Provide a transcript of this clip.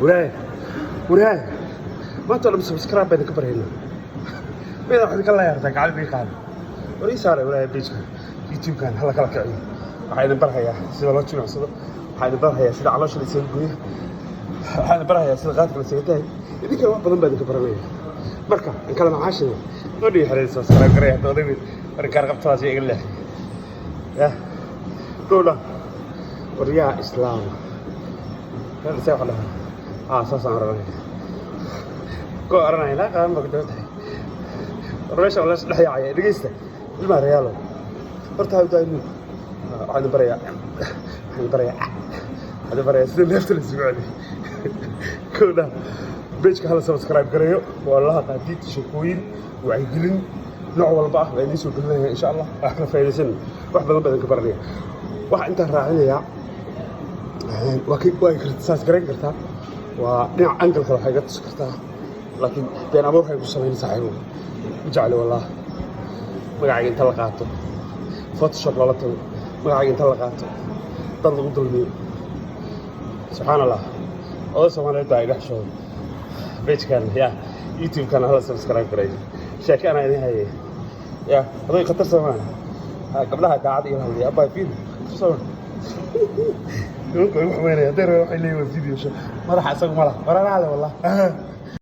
وراي ما طلب سبسكرايب بينك برهنا بين واحد كلا يرتاح على بيقال وريسالة وراي بيجك يوتيوب كان هلا كلا كعين waxayna barhayaa sida loo jimicsado waxayna barhayaa sida caloosha la isaga gooyo waxayna barhayaa sida qaadka la isaga tahay idinka wax badan baa idinka baranaya marka in kala macaashina oo dhii xiriir subscribe gareeya doodayid marka qabtaas iga leex ya doola wariyaa islaam هذا سوى لها أساسا رأي كو أرنا هنا كان مقدور ده الرئيس ولا سلاح يعيا رجيسته المال رياله فرتها وداينه هذا بريء سنين نفس الأسبوع لي كونا بيجك هلا سبسكرايب كريو والله قاعدين تشوفين وعيدين نوع والبعض بعدين يسوق لنا إن شاء الله إحنا في سن واحد بدنا كبرني واحد أنت راعينا يا waa kirtisaas garan kartaa waa dhinac angle kale waxay ka tusi kartaa laakiin been abuur waxay ku samaynaysaa ayuu jecel wallah magacayga inta la qaato photoshop lala tago magacayga inta la qaato dad lagu dulmiyo subxaan allah oday soomaaliyeed baa iga xishooda page-kan ya youtube-kan hala subscribe gareeyo sheeke anaa idin hayay ya oday khatar soomaali gabdhaha daacad iyo hadlaya abaa fiid soomaali يقول لك وين يا دري وحي لي فيديو شو ما راح اسوي مره ورا هذا والله